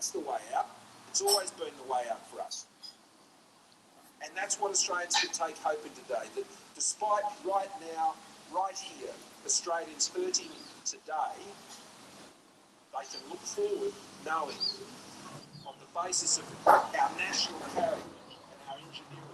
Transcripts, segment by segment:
That's the way out. It's always been the way out for us. And that's what Australians can take hope in today, that despite right now, right here, Australians hurting today, they can look forward knowing on the basis of our national character and our engineering.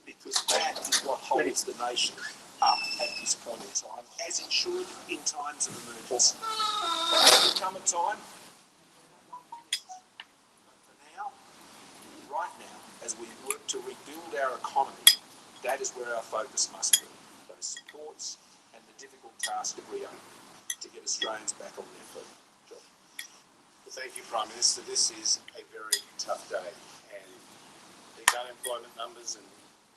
Because that is what holds the nation up at this point in time, as it should in times of emergency. There will come a time, for now, right now, as we work to rebuild our economy, that is where our focus must be. Those supports and the difficult task of reopening to get Australians back on their feet. John. Well, thank you, Prime Minister. This is a very tough day, and these unemployment numbers, and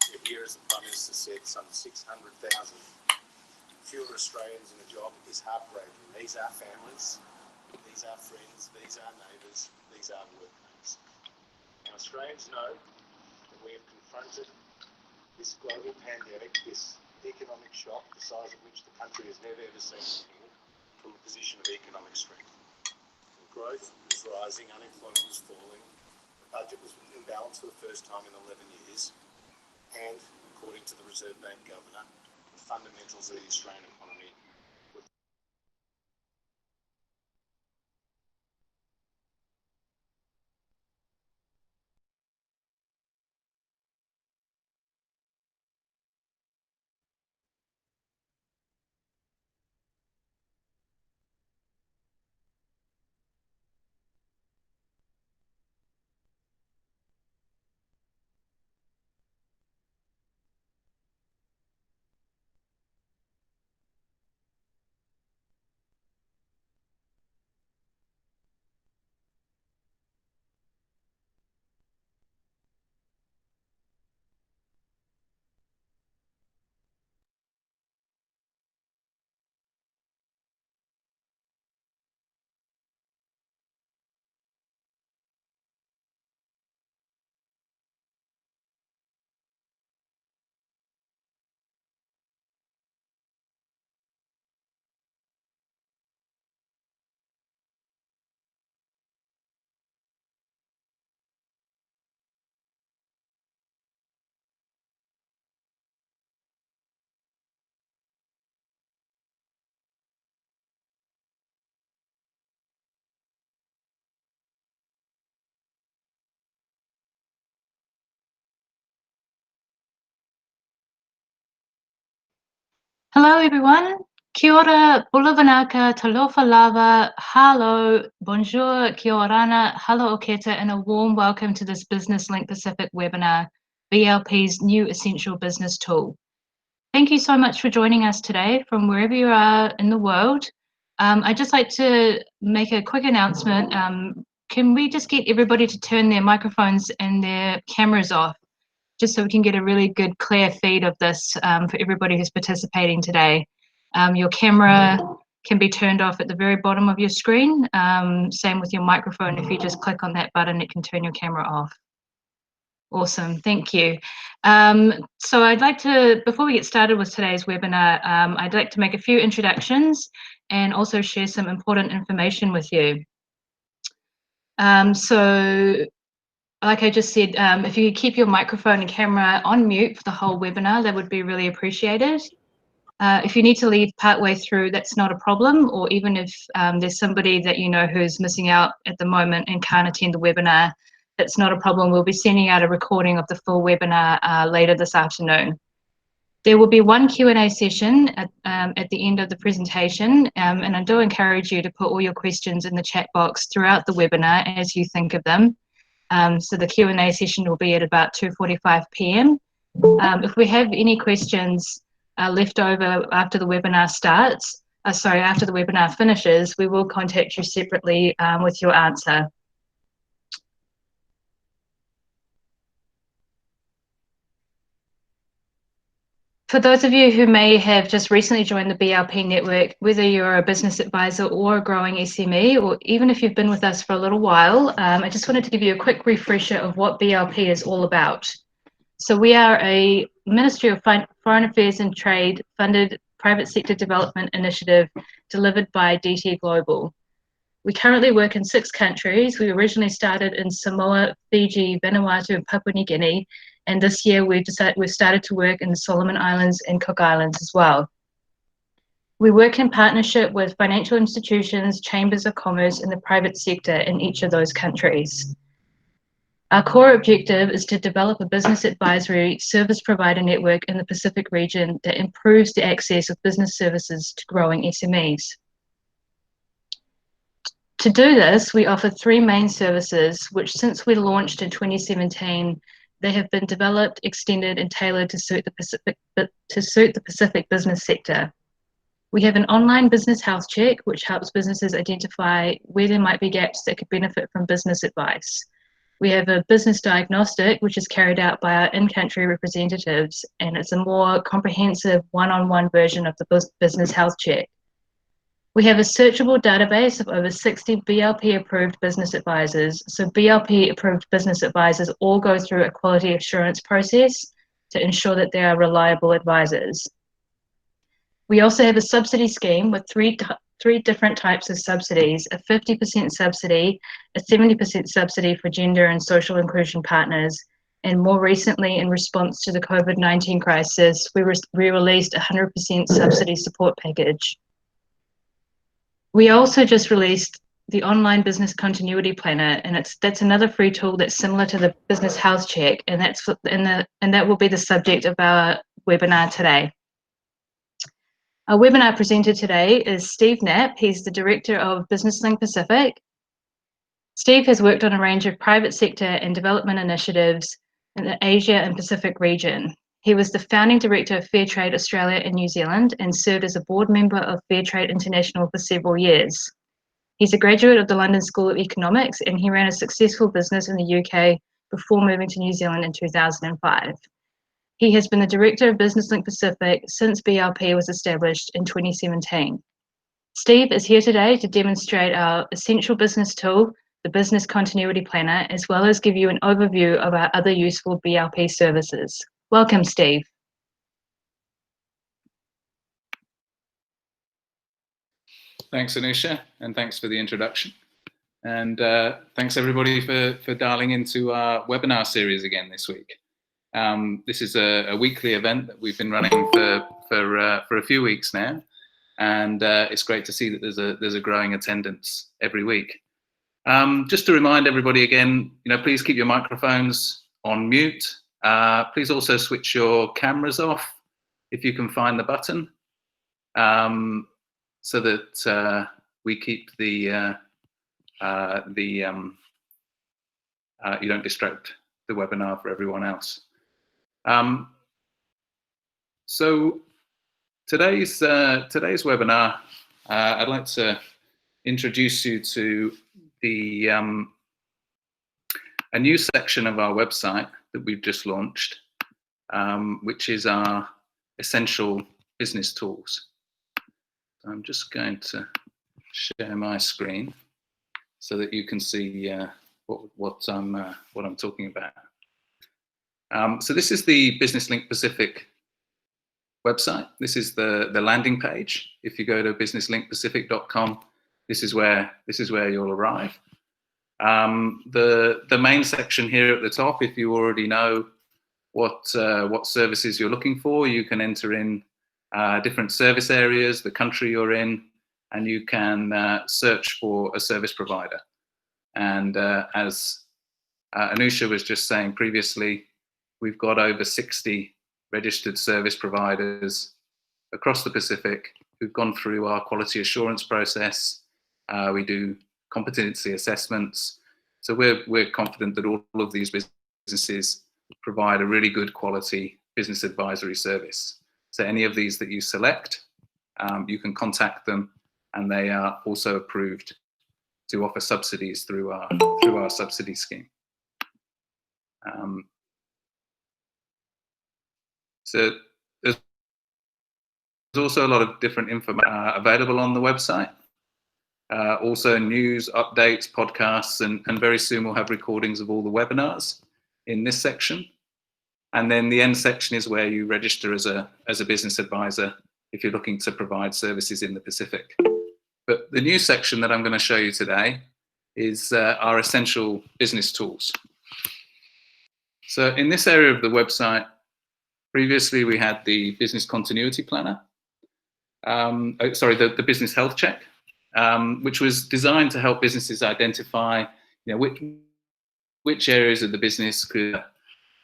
you're here, as the Prime Minister said, some 600,000 fewer Australians in a job is heartbreaking. These are families, these are friends, these are neighbours, these are workmates. And Australians know that we have confronted this global pandemic, this economic shock, the size of which the country has never ever seen before, from a position of economic strength. And growth was rising, unemployment was falling, the budget was in balance for the first time in 11 years, and according to the Reserve Bank Governor, the fundamentals of the Australian economy were Hello everyone. Kia ora, bulavanaka, talofa lava, hello, bonjour, kia orana, hello oketa, and a warm welcome to this Business Link Pacific webinar, BLP's new essential business tool. Thank you so much for joining us today from wherever you are in the world. I'd just like to make a quick announcement. Can we just get everybody to turn their microphones and their cameras off, just so we can get a really good clear feed of this for everybody who's participating today. Your camera can be turned off at the very bottom of your screen. Same with your microphone. If you just click on that button, it can turn your camera off. Awesome, thank you. So I'd like to, before we get started with today's webinar, I'd like to make a few introductions and also share some important information with you. So like I just said, if you keep your microphone and camera on mute for the whole webinar, that would be really appreciated. If you need to leave partway through, that's not a problem, or even if there's somebody that you know who's missing out at the moment and can't attend the webinar, that's not a problem. We'll be sending out a recording of the full webinar later this afternoon. There will be one Q&A session at the end of the presentation, and I do encourage you to put all your questions in the chat box throughout the webinar as you think of them. So the Q&A session will be at about 2:45 p.m. If we have any questions left over after the webinar starts, after the webinar finishes, we will contact you separately with your answer. For those of you who may have just recently joined the BLP network, whether you're a business advisor or a growing SME, or even if you've been with us for a little while, I just wanted to give you a quick refresher of what BLP is all about. So we are a Ministry of Foreign Affairs and Trade funded private sector development initiative delivered by DT Global. We currently work in 6 countries. We originally started in Samoa, Fiji, Vanuatu, and Papua New Guinea. And this year we've started to work in the Solomon Islands and Cook Islands as well. We work in partnership with financial institutions, chambers of commerce, and the private sector in each of those countries. Our core objective is to develop a business advisory service provider network in the Pacific region that improves the access of business services to growing SMEs. To do this, we offer 3 main services, which since we launched in 2017, they have been developed, extended, and tailored to suit the Pacific business sector. We have an online business health check, which helps businesses identify where there might be gaps that could benefit from business advice. We have a business diagnostic, which is carried out by our in-country representatives, and it's a more comprehensive one-on-one version of the business health check. We have a searchable database of over 60 BLP-approved business advisors. So BLP-approved business advisors all go through a quality assurance process to ensure that they are reliable advisors. We also have a subsidy scheme with three different types of subsidies: a 50% subsidy, a 70% subsidy for gender and social inclusion partners, and more recently, in response to the COVID-19 crisis, we released a 100% subsidy support package. We also just released the online business continuity planner, and that's another free tool that's similar to the business health check, and that will be the subject of our webinar today. Our webinar presenter today is Steve Knapp. He's the Director of Business Link Pacific. Steve has worked on a range of private sector and development initiatives in the Asia and Pacific region. He was the founding director of Fair Trade Australia and New Zealand and served as a board member of Fair Trade International for several years. He's a graduate of the London School of Economics, and he ran a successful business in the UK before moving to New Zealand in 2005. He has been the director of Business Link Pacific since BLP was established in 2017. Steve is here today to demonstrate our essential business tool, the Business Continuity Planner, as well as give you an overview of our other useful BLP services. Welcome, Steve. Thanks, Nisha, and thanks for the introduction. And thanks everybody for dialing into our webinar series again this week. This is a weekly event that we've been running for a few weeks now, and it's great to see that there's a growing attendance every week. Just to remind everybody again, please keep your microphones on mute. Please also switch your cameras off if you can find the button, so that we keep you don't distract the webinar for everyone else. So today's webinar, I'd like to introduce you to a new section of our website that we've just launched, which is our essential business tools. I'm just going to share my screen so that you can see what I'm talking about. So this is the Business Link Pacific website. This is the landing page. If you go to businesslinkpacific.com, this is where you'll arrive. The main section here at the top, if you already know what services you're looking for, you can enter in different service areas, the country you're in, and you can search for a service provider. And as Anusha was just saying previously, we've got over 60 registered service providers across the Pacific who've gone through our quality assurance process. We do competency assessments. So we're confident that all of these businesses provide a really good quality business advisory service. So any of these that you select, you can contact them, and they are also approved to offer subsidies through our subsidy scheme. So as also a lot of different information available on the website. Also news, updates, podcasts, and very soon we'll have recordings of all the webinars in this section. And then the end section is where you register as a business advisor if you're looking to provide services in the Pacific. But the new section that I'm going to show you today is our essential business tools. So in this area of the website, previously we had the business continuity planner, the business health check, which was designed to help businesses identify, which areas of the business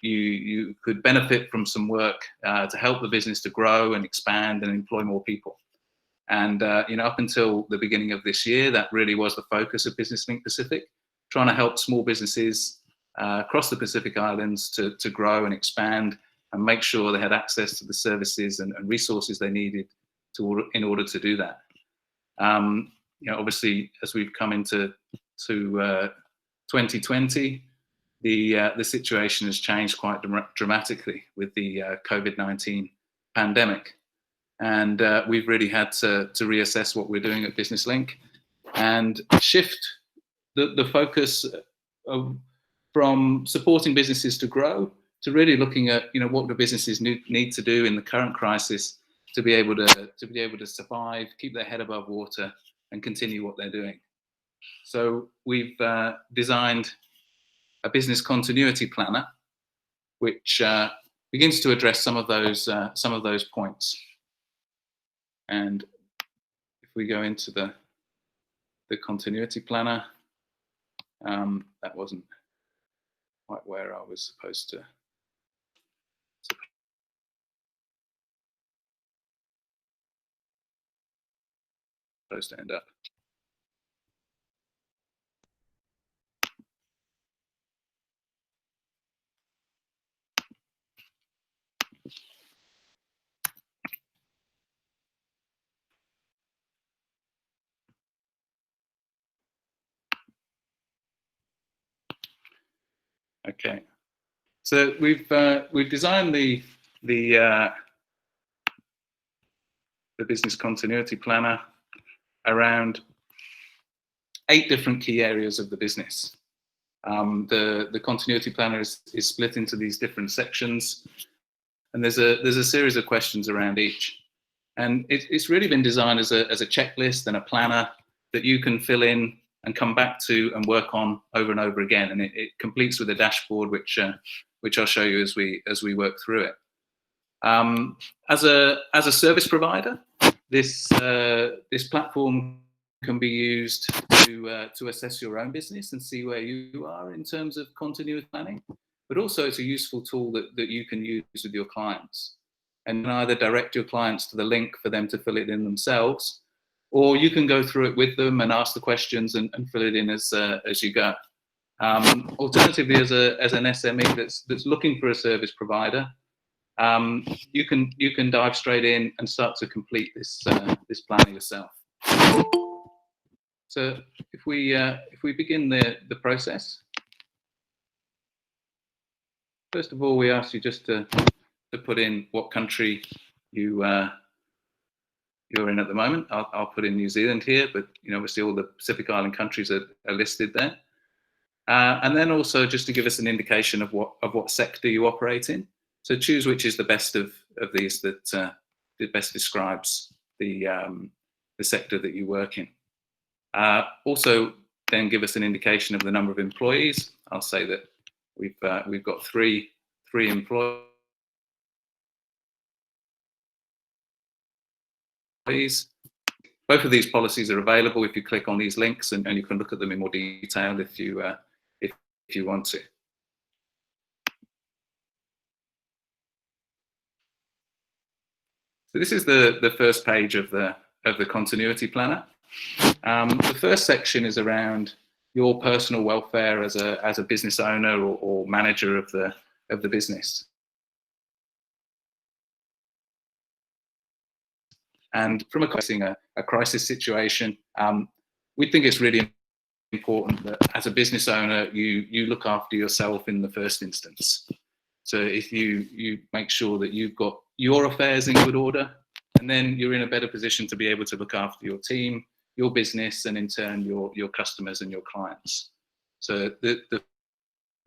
you could benefit from some work to help the business to grow and expand and employ more people. And up until the beginning of this year, that really was the focus of Business Link Pacific, trying to help small businesses across the Pacific Islands to grow and expand and make sure they had access to the services and resources they needed in order to do that. Obviously, as we've come into 2020, the situation has changed quite dramatically with the COVID-19 pandemic. And we've really had to reassess what we're doing at Business Link and shift the focus from supporting businesses to grow to really looking at what do businesses need to do in the current crisis to be able to survive, keep their head above water, and continue what they're doing. So we've designed a business continuity planner, which begins to address some of those points. And if we go into the continuity planner, that wasn't quite where I was supposed to end up. Okay, so we've designed the business continuity planner around 8 different key areas of the business. The continuity planner is split into these different sections, and there's a series of questions around each. And it's really been designed as a checklist and a planner that you can fill in and come back to and work on over and over again. And it completes with a dashboard, which I'll show you as we work through it. As a service provider, this platform can be used to assess your own business and see where you are in terms of continuity planning. But also it's a useful tool that you can use with your clients, and either direct your clients to the link for them to fill it in themselves, or you can go through it with them and ask the questions and fill it in as you go. Alternatively, as an SME that's looking for a service provider, you can dive straight in and start to complete this planning yourself. So if we begin the process, first of all, we ask you just to put in what country you're in at the moment. I'll put in New Zealand here, but obviously all the Pacific Island countries are listed there. And then also just to give us an indication of what sector you operate in. So choose which is the best of these that best describes the sector that you work in. Also, then give us an indication of the number of employees. I'll say that we've got three employees. Both of these policies are available if you click on these links, and you can look at them in more detail if you want to. So this is the first page of the continuity planner. The first section is around your personal welfare as a business owner or manager of the business. And from a crisis situation, we think it's really important that as a business owner, you look after yourself in the first instance. So if you make sure that you've got your affairs in good order, and then you're in a better position to be able to look after your team, your business, and in turn your customers and your clients. So the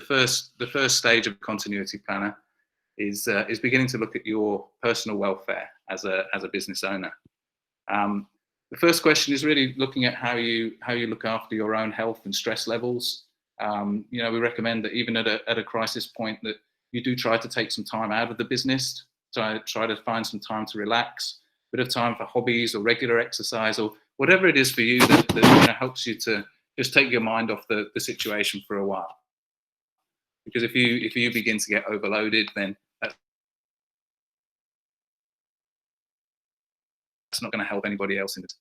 first stage of continuity planner is beginning to look at your personal welfare as a business owner. The first question is really looking at how you look after your own health and stress levels. We recommend that even at a crisis point that you do try to take some time out of the business, try to find some time to relax, a bit of time for hobbies or regular exercise or whatever it is for you that helps you to just take your mind off the situation for a while. Because if you begin to get overloaded, then that's not going to help anybody else in it.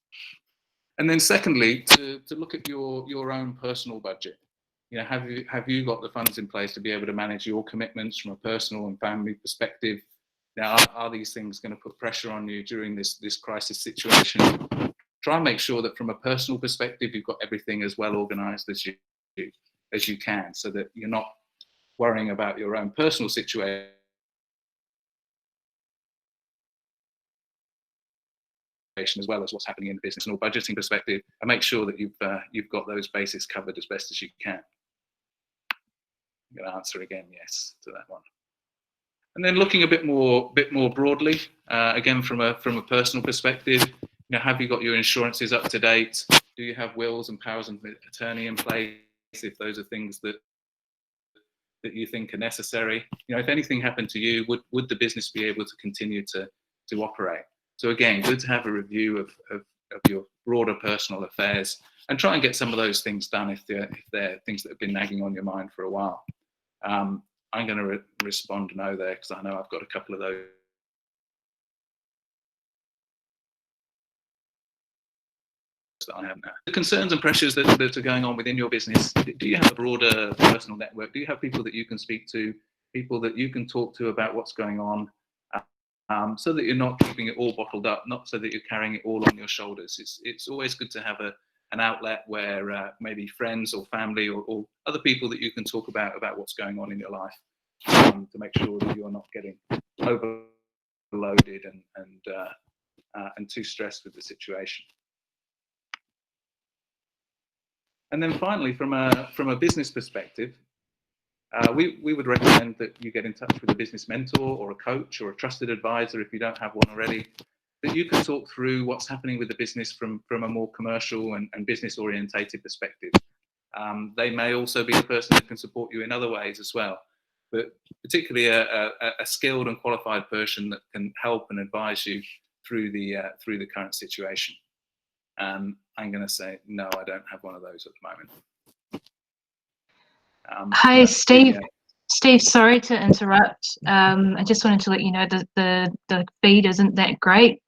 And then secondly, to look at your own personal budget. Have you got the funds in place to be able to manage your commitments from a personal and family perspective? Now, are these things going to put pressure on you during this crisis situation? Try and make sure that from a personal perspective, you've got everything as well organized as you can, so that you're not worrying about your own personal situation as well as what's happening in the business and budgeting perspective, and make sure that you've got those basics covered as best as you can. I'm going to answer again yes to that one. And then looking a bit more broadly, again from a personal perspective, have you got your insurances up to date? Do you have wills and powers of attorney in place if those are things that you think are necessary? If anything happened to you, would the business be able to continue to operate? So again, good to have a review of your broader personal affairs and try and get some of those things done if they're things that have been nagging on your mind for a while. I'm going to respond no there because I know I've got a couple of those that I have now. The concerns and pressures that are going on within your business, do you have a broader personal network? Do you have people that you can speak to, people that you can talk to about what's going on, so that you're not keeping it all bottled up, not so that you're carrying it all on your shoulders? It's always good to have an outlet where maybe friends or family or other people that you can talk about what's going on in your life, to make sure that you're not getting overloaded and too stressed with the situation. And then finally, from a business perspective, we would recommend that you get in touch with a business mentor or a coach or a trusted advisor if you don't have one already, that you can talk through what's happening with the business from a more commercial and business orientated perspective. They may also be the person that can support you in other ways as well, but particularly a skilled and qualified person that can help and advise you through the current situation. I'm going to say no, I don't have one of those at the moment. Hi, Steve. Steve, sorry to interrupt. I just wanted to let you know that the feed isn't that great.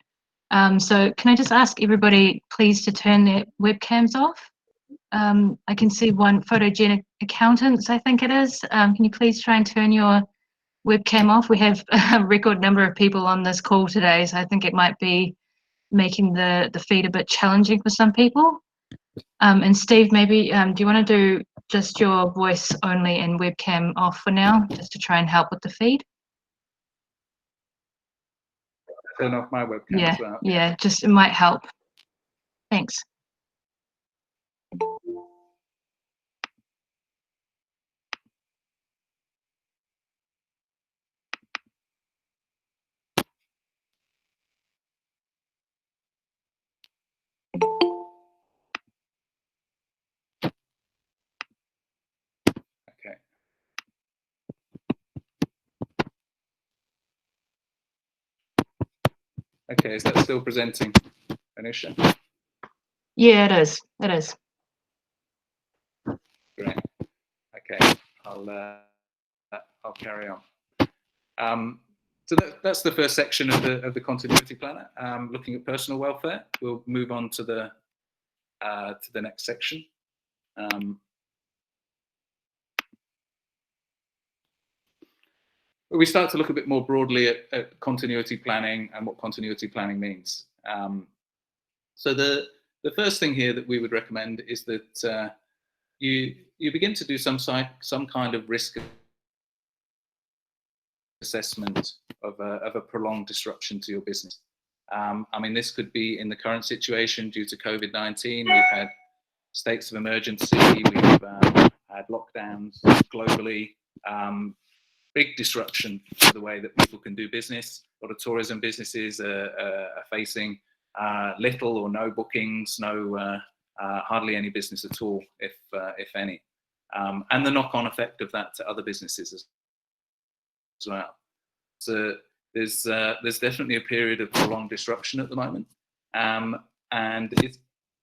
So can I just ask everybody please to turn their webcams off? I can see one photogenic accountants, I think it is. Can you please try and turn your webcam off? We have a record number of people on this call today, so I think it might be making the feed a bit challenging for some people. And Steve, maybe do you want to do just your voice only and webcam off for now, just to try and help with the feed? Turn off my webcam as well. Yeah, just it might help. Thanks. Okay. Okay, is that still presenting, Nisha? Yeah, it is. It is. Great. Okay, I'll carry on. So that's the first section of the continuity planner. Looking at personal welfare, we'll move on to the next section. We start to look a bit more broadly at continuity planning and what continuity planning means. So the first thing here that we would recommend is that you begin to do some kind of risk assessment of a prolonged disruption to your business. I mean, this could be in the current situation due to COVID-19. We've had states of emergency, we've had lockdowns globally, big disruption to the way that people can do business. A lot of tourism businesses are facing little or no bookings, hardly any business at all, if any. And the knock-on effect of that to other businesses as well. So there's definitely a period of prolonged disruption at the moment, and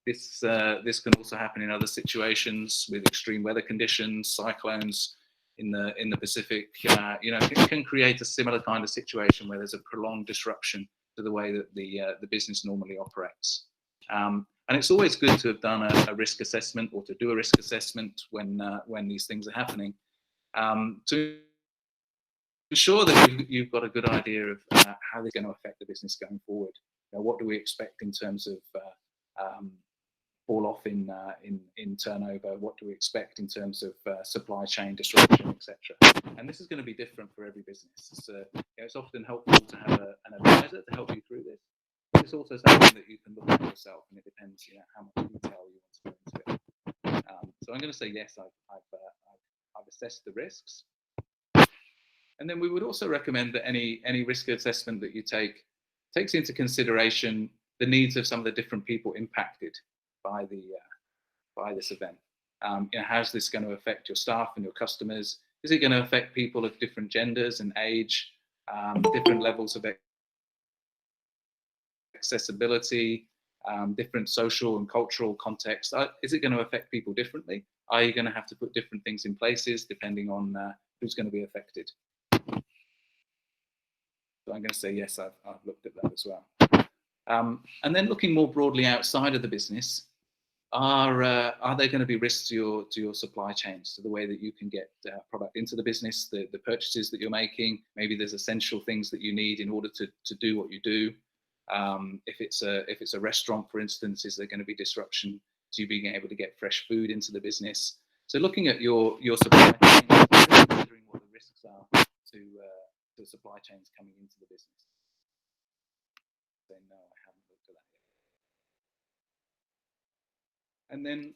this can also happen in other situations with extreme weather conditions, cyclones in the Pacific. It can create a similar kind of situation where there's a prolonged disruption to the way that the business normally operates. And it's always good to have done a risk assessment, or to do a risk assessment when these things are happening, to ensure that you've got a good idea of how they're going to affect the business going forward. What do we expect in terms of fall off in turnover? What do we expect in terms of supply chain disruption, etc.? And this is going to be different for every business. So, it's often helpful to have an advisor to help you through this. But it's also something that you can look at yourself, and it depends, how much detail you want to go into it. So I'm going to say yes. I've assessed the risks. And then we would also recommend that any risk assessment that you takes into consideration the needs of some of the different people impacted by this event. How's this going to affect your staff and your customers? Is it going to affect people of different genders and age, different levels of accessibility, different social and cultural contexts? Is it going to affect people differently? Are you going to have to put different things in places depending on who's going to be affected? So I'm going to say yes, I've looked at that as well. And then looking more broadly outside of the business, are there going to be risks to your supply chains, to the way that you can get product into the business, the purchases that you're making? Maybe there's essential things that you need in order to do what you do. If it's a restaurant, for instance, is there going to be disruption to you being able to get fresh food into the business? So looking at your supply chain, considering what the risks are to supply chains coming into the business. So no, I haven't looked at that yet. And then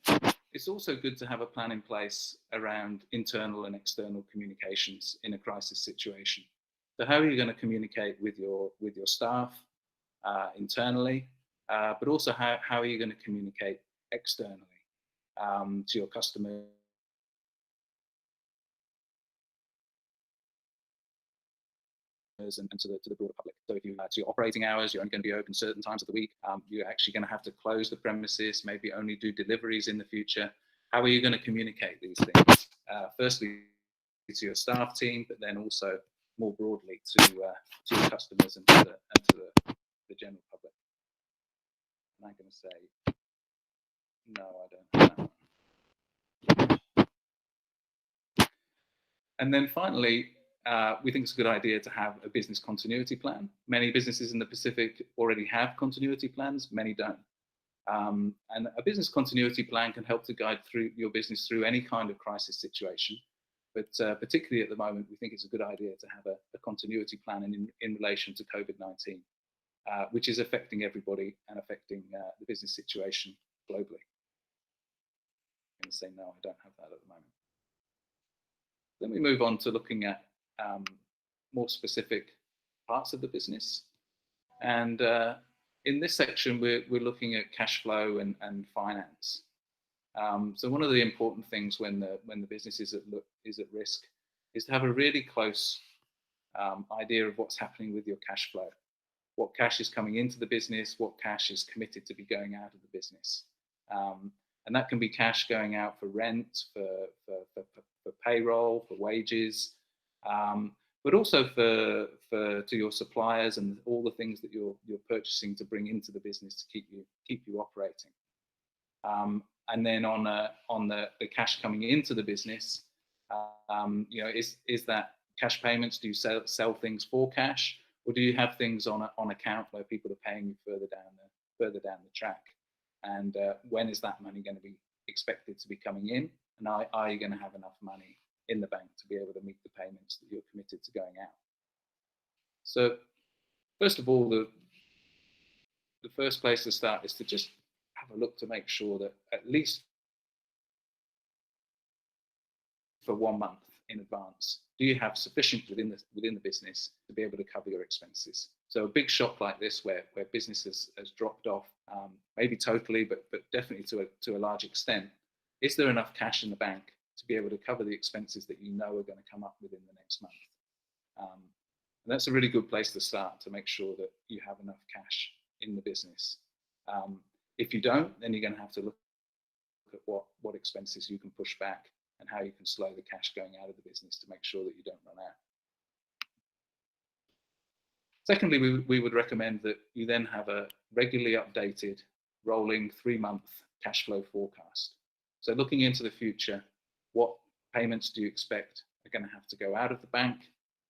it's also good to have a plan in place around internal and external communications in a crisis situation. So how are you going to communicate with your staff internally, but also how are you going to communicate externally to your customers and to the broader public? So if to your operating hours, you're only going to be open certain times of the week. You're actually going to have to close the premises, maybe only do deliveries in the future. How are you going to communicate these things? Firstly, to your staff team, but then also more broadly to your customers and to the general public. And I'm going to say, no, I don't have that. And then finally, we think it's a good idea to have a business continuity plan. Many businesses in the Pacific already have continuity plans, many don't. And a business continuity plan can help to guide through your business through any kind of crisis situation. But particularly at the moment, we think it's a good idea to have a continuity plan in relation to COVID-19, which is affecting everybody and affecting the business situation globally. I'm going to say no, I don't have that at the moment. Then we move on to looking at more specific parts of the business. And in this section, we're looking at cash flow and finance. So one of the important things when the business is at risk is to have a really close idea of what's happening with your cash flow. What cash is coming into the business, what cash is committed to be going out of the business. And that can be cash going out for rent, for payroll, for wages, but also to your suppliers and all the things that you're purchasing to bring into the business to keep you operating. And then on the cash coming into the business, is that cash payments? Do you sell things for cash, or do you have things on account where people are paying you further down the track? And when is that money going to be expected to be coming in? And are you going to have enough money in the bank to be able to meet the payments that you're committed to going out? So first of all, the first place to start is to just have a look to make sure that at least for 1 month in advance, do you have sufficient within the business to be able to cover your expenses? So a big shock like this, where business has dropped off, maybe totally, but definitely to a large extent, is there enough cash in the bank to be able to cover the expenses that you know are going to come up within the next month? And that's a really good place to start, to make sure that you have enough cash in the business. If you don't, then you're going to have to look at what expenses you can push back and how you can slow the cash going out of the business to make sure that you don't run out. Secondly, we would recommend that you then have a regularly updated rolling 3-month cash flow forecast. So looking into the future, what payments do you expect are going to have to go out of the bank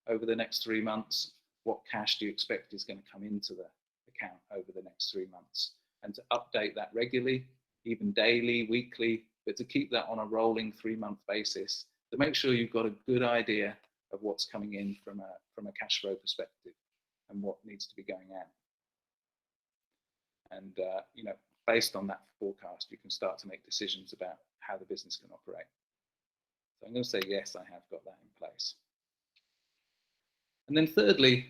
over the next 3 months? What cash do you expect is going to come into the account over the next 3 months? And to update that regularly, even daily, weekly, but to keep that on a rolling 3-month basis, to make sure you've got a good idea of what's coming in from a cash flow perspective and what needs to be going out. And you know, based on that forecast, you can start to make decisions about how the business can operate. So I'm going to say yes, I have got that in place. And then thirdly,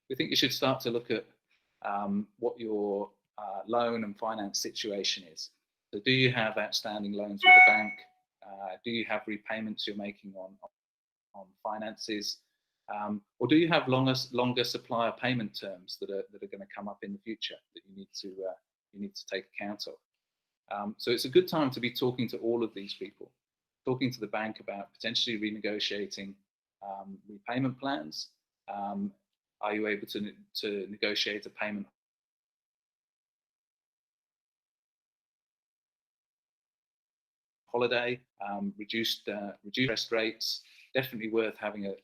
we think you should start to look at what your loan and finance situation is. So do you have outstanding loans with the bank? Do you have repayments you're making on finances? Or do you have longer supplier payment terms that are going to come up in the future that you need to take account of? So it's a good time to be talking to all of these people, talking to the bank about potentially renegotiating repayment plans. Are you able to negotiate a payment holiday, reduced interest rates? Definitely worth having a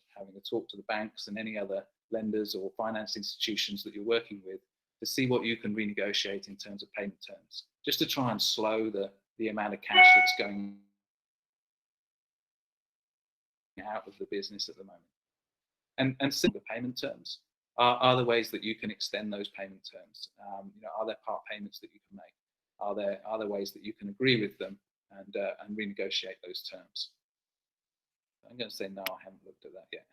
talk to the banks and any other lenders or finance institutions that you're working with to see what you can renegotiate in terms of payment terms, just to try and slow the amount of cash that's going out of the business at the moment. And simple payment terms are the ways that you can extend those payment terms. You know, are there part payments that you can make? Are there ways that you can agree with them and renegotiate those terms? I'm going to say no, I haven't looked at that yet.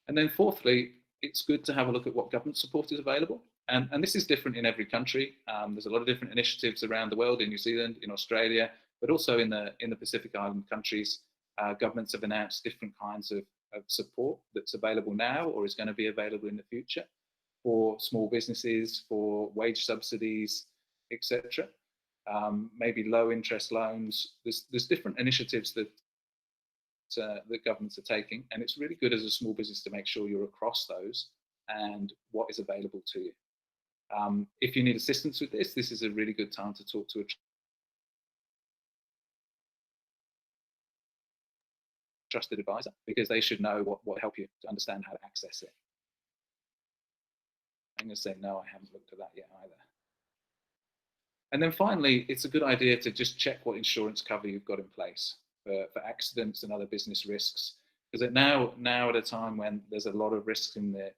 And then fourthly, it's good to have a look at what government support is available. And this is different in every country. There's a lot of different initiatives around the world, in New Zealand, in Australia, but also in the Pacific Island countries. Governments have announced different kinds of support that's available now or is going to be available in the future for small businesses, for wage subsidies, etc. Maybe low interest loans. There's different initiatives that governments are taking, and it's really good as a small business to make sure you're across those and what is available to you. If you need assistance with this is a really good time to talk to a trusted advisor, because they should know what will help you to understand how to access it. I'm going to say no, I haven't looked at that yet either. And then finally, it's a good idea to just check what insurance cover you've got in place for accidents and other business risks, because now at a time when there's a lot of risks in the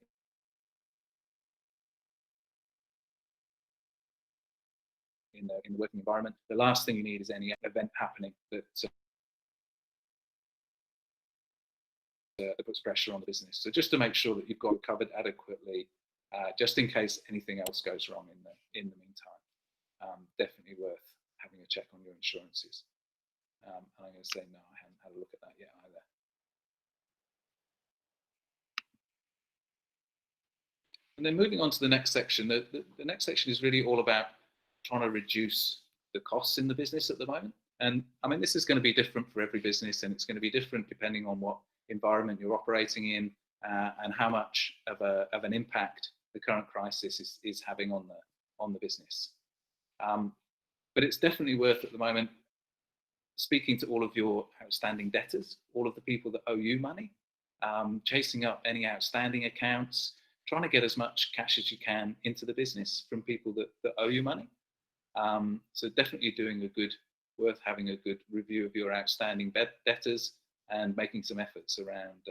working environment, the last thing you need is any event happening that puts pressure on the business. So just to make sure that you've got it covered adequately, just in case anything else goes wrong in the meantime. Definitely worth having a check on your insurances. And I'm going to say no, I haven't had a look at that yet either. And then moving on to the next section, the next section is really all about trying to reduce the costs in the business at the moment. And I mean, this is going to be different for every business, and it's going to be different depending on what environment you're operating in and how much of an impact the current crisis is having on the business. But it's definitely worth at the moment speaking to all of your outstanding debtors, all of the people that owe you money, chasing up any outstanding accounts, trying to get as much cash as you can into the business from people that owe you money. So definitely worth having a good review of your outstanding debtors and making some efforts around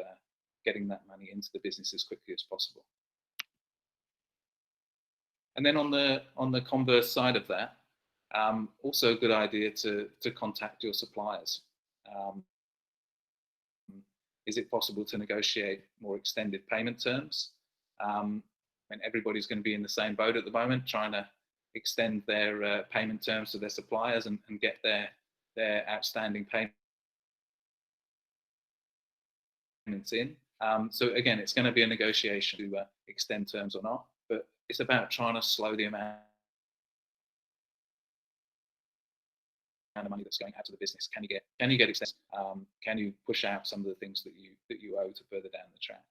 getting that money into the business as quickly as possible. And then on the converse side of that, also a good idea to contact your suppliers. Is it possible to negotiate more extended payment terms? And everybody's going to be in the same boat at the moment, trying to extend their payment terms to their suppliers and get their outstanding payments in. So again, it's going to be a negotiation to extend terms or not, but it's about trying to slow the amount of money that's going out to the business. Can you get extended? Can you push out some of the things that you owe to further down the track?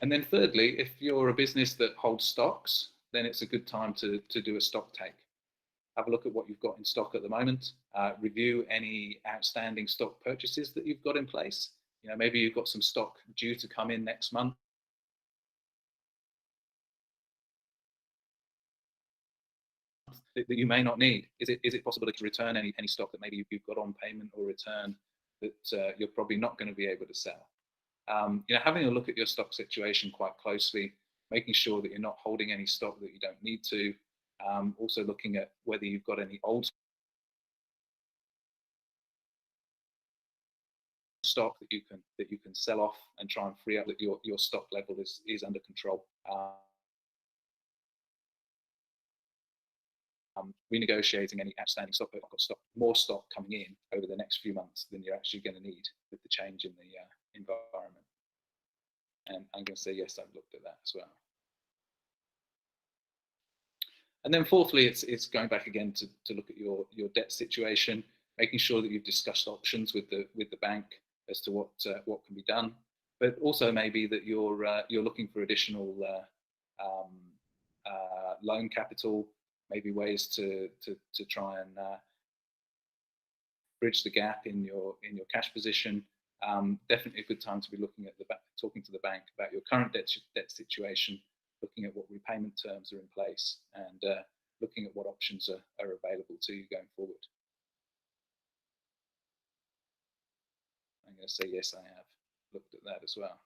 And then thirdly, if you're a business that holds stocks, then it's a good time to do a stock take. Have a look at what you've got in stock at the moment. Review any outstanding stock purchases that you've got in place. You know, maybe you've got some stock due to come in next month. That you may not need. Is it possible to return any stock that maybe you've got on payment or return that you're probably not going to be able to sell? You know, having a look at your stock situation quite closely, making sure that you're not holding any stock that you don't need to. Also looking at whether you've got any old stock that you can sell off and try and free up that your stock level is under control. Renegotiating any outstanding stock. I've got more stock coming in over the next few months than you're actually going to need with the change in the environment. And I'm going to say yes, I've looked at that as well. And then fourthly, it's going back again to look at your debt situation, making sure that you've discussed options with the bank as to what can be done, but also maybe that you're looking for additional loan capital, maybe ways to try and bridge the gap in your cash position. Definitely a good time to be looking at talking to the bank about your current debt situation, looking at what repayment terms are in place, and looking at what options are available to you going forward. I'm going to say yes, I have looked at that as well.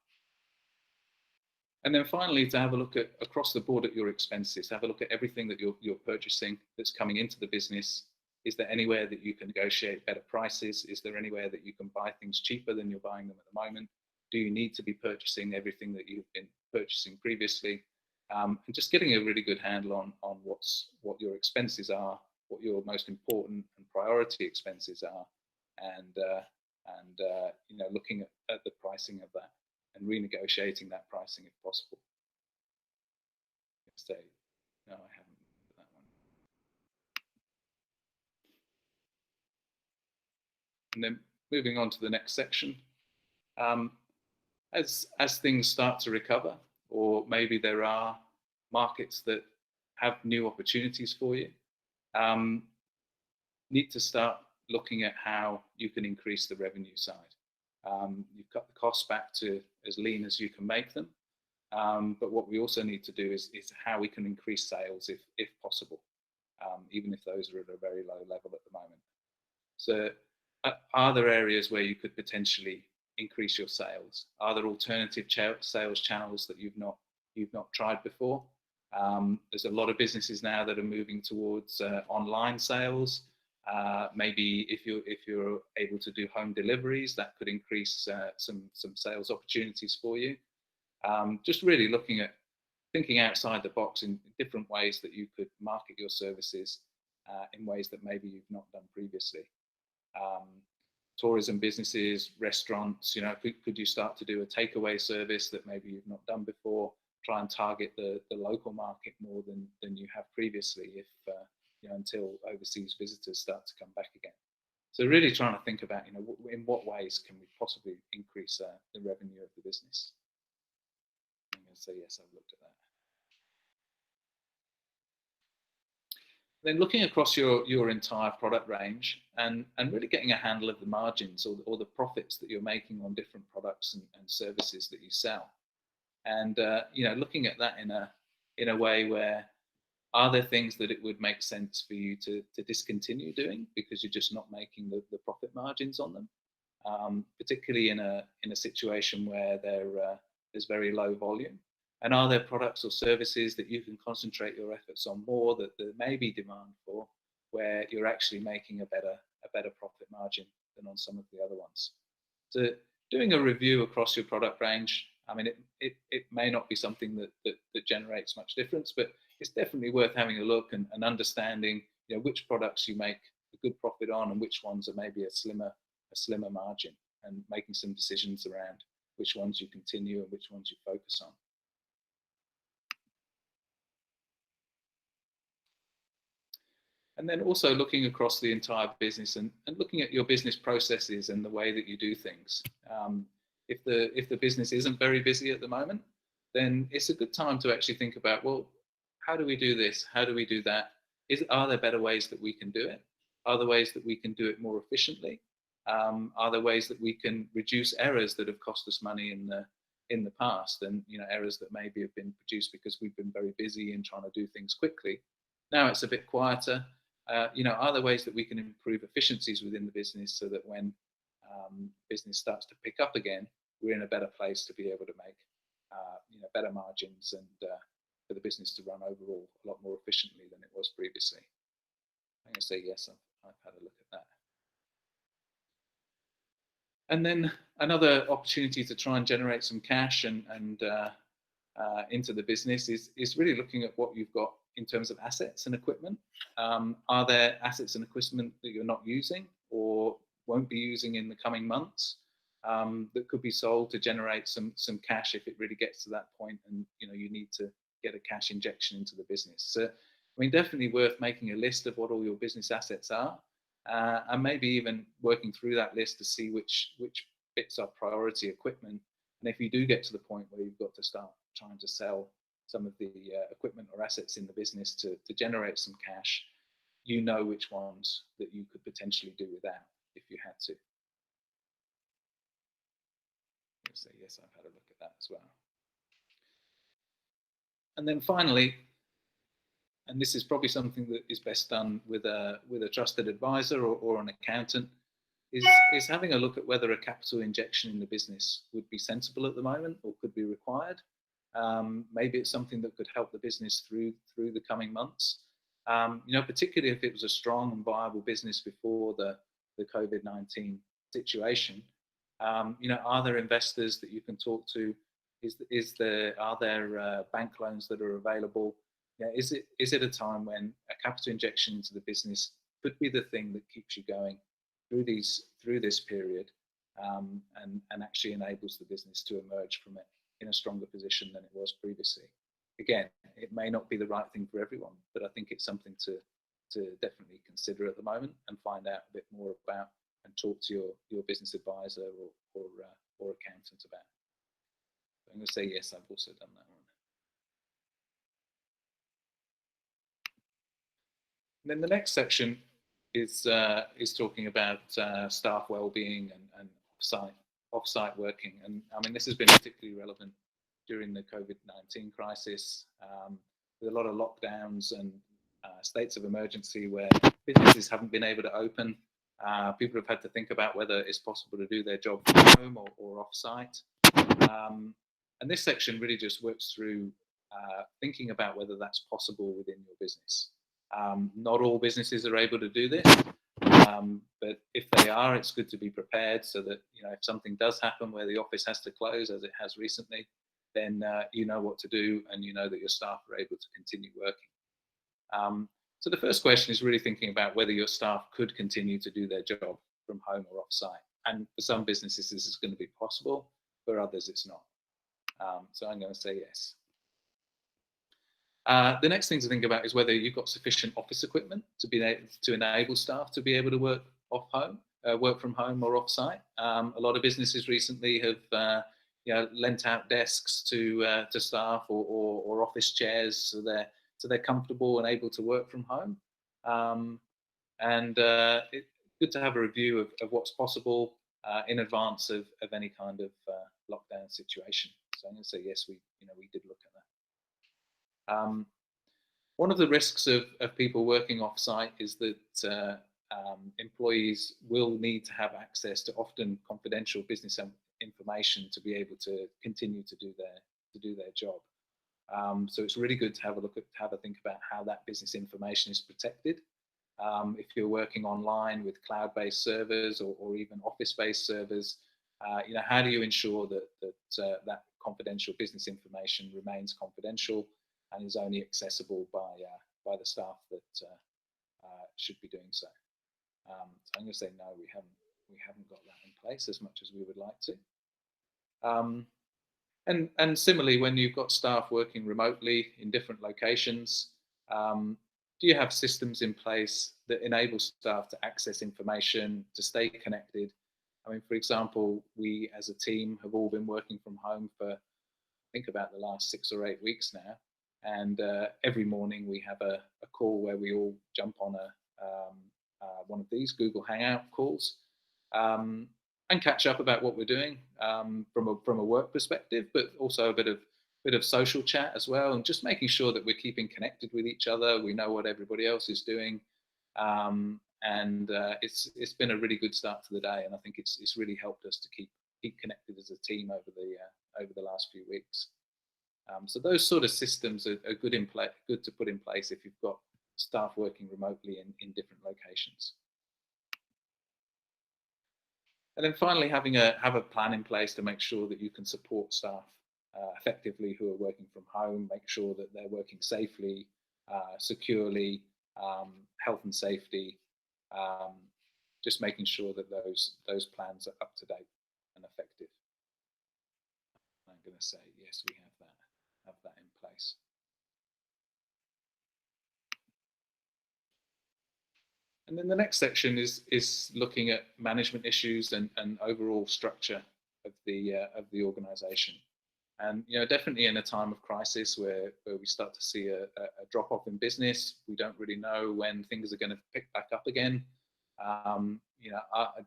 And then finally, to have a look at across the board at your expenses, have a look at everything that you're purchasing that's coming into the business. Is there anywhere that you can negotiate better prices? Is there anywhere that you can buy things cheaper than you're buying them at the moment? Do you need to be purchasing everything that you've been purchasing previously? And just getting a really good handle on what your expenses are, what your most important and priority expenses are, and you know, looking at the pricing of that and renegotiating that pricing if possible. Say, no, I haven't looked at that one. And then moving on to the next section, as things start to recover, or maybe there are markets that have new opportunities for you, need to start looking at how you can increase the revenue side. You've cut the costs back to as lean as you can make them, but what we also need to do is how we can increase sales if possible, even if those are at a very low level at the moment. So are there areas where you could potentially increase your sales? Are there alternative sales channels that you've not tried before? There's a lot of businesses now that are moving towards online sales. Maybe if you're able to do home deliveries, that could increase some sales opportunities for you. Just really looking at thinking outside the box in different ways that you could market your services in ways that maybe you've not done previously. Tourism businesses, restaurants, you know, could you start to do a takeaway service that maybe you've not done before? Try and target the local market more than you have previously, if you know, until overseas visitors start to come back again. So really trying to think about, you know, in what ways can we possibly increase the revenue of the business. I'm going to say yes, I've looked at that. Then looking across your entire product range and really getting a handle of the margins or the profits that you're making on different products and services that you sell, and you know, looking at that in a way where, are there things that it would make sense for you to discontinue doing because you're just not making the profit margins on them, particularly in a situation where there's very low volume. And are there products or services that you can concentrate your efforts on more that there may be demand for, where you're actually making a better profit margin than on some of the other ones? So doing a review across your product range, I mean, it may not be something that generates much difference, but it's definitely worth having a look and understanding, you know, which products you make a good profit on and which ones are maybe a slimmer margin, and making some decisions around which ones you continue and which ones you focus on. And then also looking across the entire business and looking at your business processes and the way that you do things. If the business isn't very busy at the moment, then it's a good time to actually think about, well, how do we do this? How do we do that? Are there better ways that we can do it? Are there ways that we can do it more efficiently? Are there ways that we can reduce errors that have cost us money in the past, and, you know, errors that maybe have been produced because we've been very busy in trying to do things quickly? Now it's a bit quieter. You know, are there ways that we can improve efficiencies within the business so that when business starts to pick up again, we're in a better place to be able to make you know, better margins, and for the business to run overall a lot more efficiently than it was previously? I'm going to say yes, I've had a look at that. And then another opportunity to try and generate some cash and into the business is really looking at what you've got in terms of assets and equipment. Are there assets and equipment that you're not using or won't be using in the coming months that could be sold to generate some cash if it really gets to that point, and, you know, you need to get a cash injection into the business? So, I mean, definitely worth making a list of what all your business assets are, and maybe even working through that list to see which bits are priority equipment. And if you do get to the point where you've got to start trying to sell some of the equipment or assets in the business to generate some cash, you know which ones that you could potentially do without if you had to. I'll say yes, I've had a look at that as well. And then finally, and this is probably something that is best done with a trusted advisor or an accountant, is having a look at whether a capital injection in the business would be sensible at the moment or could be required. Maybe it's something that could help the business through the coming months. You know, particularly if it was a strong and viable business before the COVID-19 situation. You know, are there investors that you can talk to? Are there bank loans that are available? Yeah, is it a time when a capital injection into the business could be the thing that keeps you going through this period, and actually enables the business to emerge from it in a stronger position than it was previously? Again, it may not be the right thing for everyone, but I think it's something to definitely consider at the moment and find out a bit more about, and talk to your business advisor or accountant about. I'm going to say yes, I've also done that one. And then the next section is talking about staff well-being and off-site working. And I mean, this has been particularly relevant during the COVID-19 crisis, with a lot of lockdowns and states of emergency where businesses haven't been able to open. People have had to think about whether it's possible to do their job from home or off-site. And this section really just works through thinking about whether that's possible within your business. Not all businesses are able to do this, but if they are, it's good to be prepared so that, you know, if something does happen where the office has to close, as it has recently, then you know what to do, and you know that your staff are able to continue working. So the first question is really thinking about whether your staff could continue to do their job from home or off-site. And for some businesses, this is going to be possible. For others, it's not. So I'm going to say yes. The next thing to think about is whether you've got sufficient office equipment to be able to enable staff to be able to work from home or off-site. A lot of businesses recently have you know, lent out desks to staff or office chairs so they're comfortable and able to work from home. It's good to have a review of what's possible in advance of any kind of lockdown situation. So I'm going to say yes, we did look at that. One of the risks of people working off-site is that employees will need to have access to often confidential business information to be able to continue to do their job. So it's really good to have a think about how that business information is protected. If you're working online with cloud-based servers or even office-based servers, how do you ensure that confidential business information remains confidential and is only accessible by the staff that should be doing so? So I'm going to say no, we haven't got that in place as much as we would like to. And similarly, when you've got staff working remotely in different locations, do you have systems in place that enable staff to access information, to stay connected? I mean, for example, we as a team have all been working from home for, I think, about the last 6 or 8 weeks now. And every morning we have a call where we all jump on one of these Google Hangout calls and catch up about what we're doing from a work perspective, but also a bit of social chat as well, and just making sure that we're keeping connected with each other. We know what everybody else is doing, and it's been a really good start to the day, and I think it's really helped us to keep connected as a team over the last few weeks. So those sort of systems are good to put in place if you've got staff working remotely in different locations. And then finally, have a plan in place to make sure that you can support staff effectively who are working from home, make sure that they're working safely, securely, health and safety, just making sure that those plans are up to date and effective. I'm going to say yes, we have that in place. And then the next section is looking at management issues and overall structure of the organisation. And definitely in a time of crisis where we start to see a drop off in business, we don't really know when things are going to pick back up again.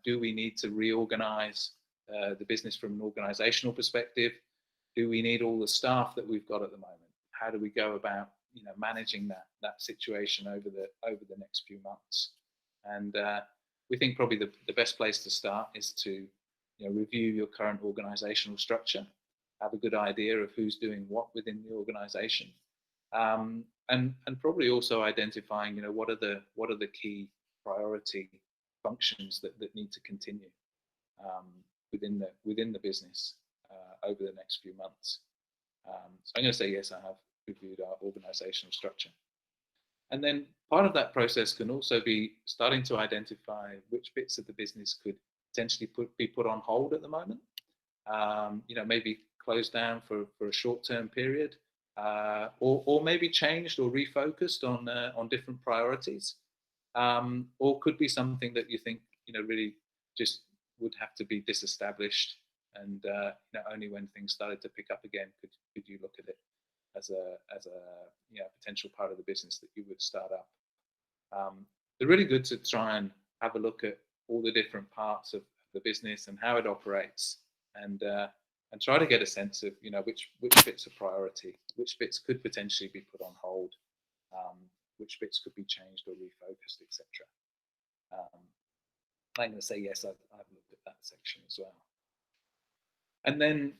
Do we need to reorganise the business from an organisational perspective? Do we need all the staff that we've got at the moment? How do we go about managing that situation over the next few months? And we think probably the best place to start is to review your current organisational structure, have a good idea of who's doing what within the organisation, and probably also identifying what are the key priority functions that need to continue within the business over the next few months. So I'm going to say yes, I have reviewed our organisational structure. And then part of that process can also be starting to identify which bits of the business could potentially be put on hold at the moment. Maybe closed down for a short-term period, or maybe changed or refocused on different priorities, or could be something that you think really just would have to be disestablished, and only when things started to pick up again could you look at it as a potential part of the business that you would start up. They're really good to try and have a look at all the different parts of the business and how it operates, and try to get a sense of which bits are priority, which bits could potentially be put on hold, which bits could be changed or refocused, etc. I'm going to say yes, I've looked at that section as well. And then,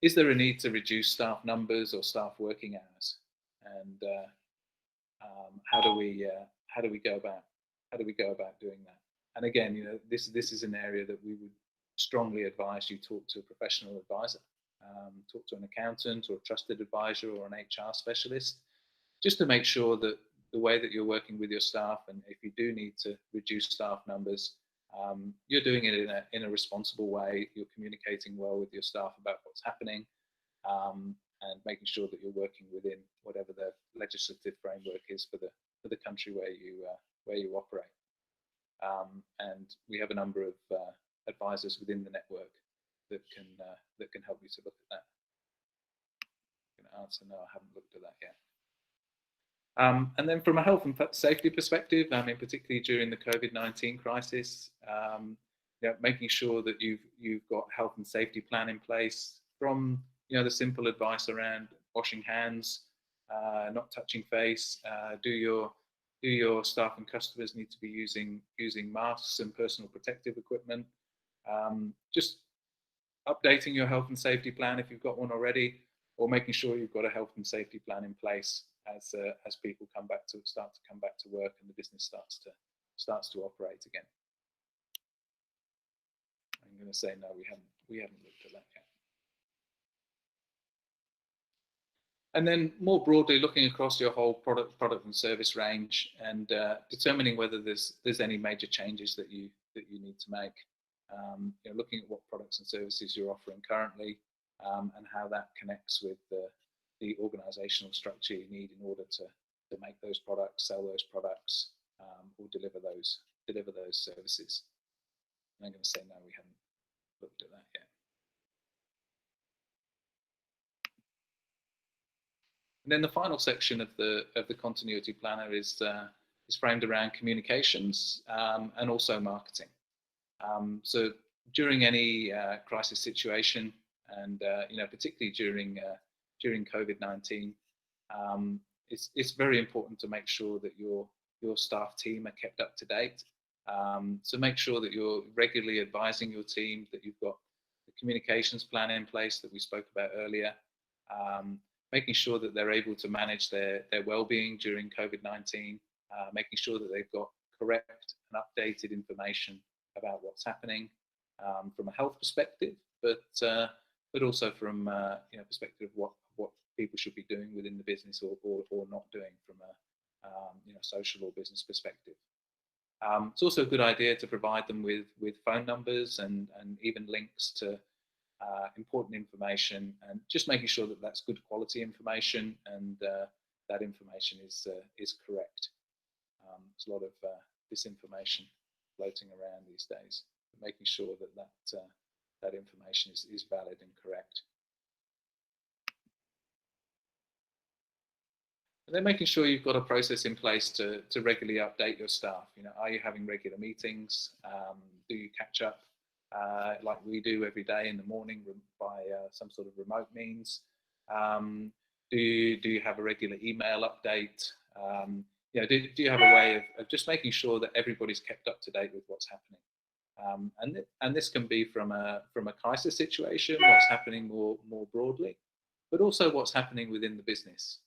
is there a need to reduce staff numbers or staff working hours? And how do we go about doing that? And again, this is an area that we would strongly advise you talk to a professional advisor, talk to an accountant or a trusted advisor or an HR specialist, just to make sure that the way that you're working with your staff, and if you do need to reduce staff numbers, you're doing it in a responsible way. You're communicating well with your staff about what's happening, and making sure that you're working within whatever the legislative framework is for the country where you operate. And we have a number of advisors within the network that can help you to look at that. I'm going to answer no, I haven't looked at that yet. And then from a health and safety perspective, particularly during the COVID-19 crisis, making sure that you've got a health and safety plan in place, from the simple advice around washing hands, not touching face. Do your staff and customers need to be using masks and personal protective equipment? Just updating your health and safety plan if you've got one already, or making sure you've got a health and safety plan in place as people start to come back to work and the business starts to operate again. I'm going to say no, we haven't looked at that yet. And then more broadly, looking across your whole product and service range, and determining whether there's any major changes that you need to make. Looking at what products and services you're offering currently, and how that connects with the organizational structure you need in order to make those products, sell those products, or deliver those services. And I'm going to say no, we haven't looked at that yet. And then the final section of the continuity planner is framed around communications and also marketing. So during any crisis situation, and particularly during COVID-19, it's very important to make sure that your staff team are kept up to date. So make sure that you're regularly advising your team, that you've got the communications plan in place that we spoke about earlier. Making sure that they're able to manage their well-being during COVID-19, making sure that they've got correct and updated information about what's happening from a health perspective, but also from perspective of what people should be doing within the business or not doing from a social or business perspective. It's also a good idea to provide them with phone numbers and even links to important information, and just making sure that that's good quality information and that information is correct. There's a lot of disinformation floating around these days, but making sure that information is valid and correct. And then making sure you've got a process in place to regularly update your staff. Are you having regular meetings? Do you catch up like we do every day in the morning by some sort of remote means? Do you have a regular email update? Do you have a way of just making sure that everybody's kept up to date with what's happening? And this can be from a crisis situation, what's happening more broadly, but also what's happening within the business.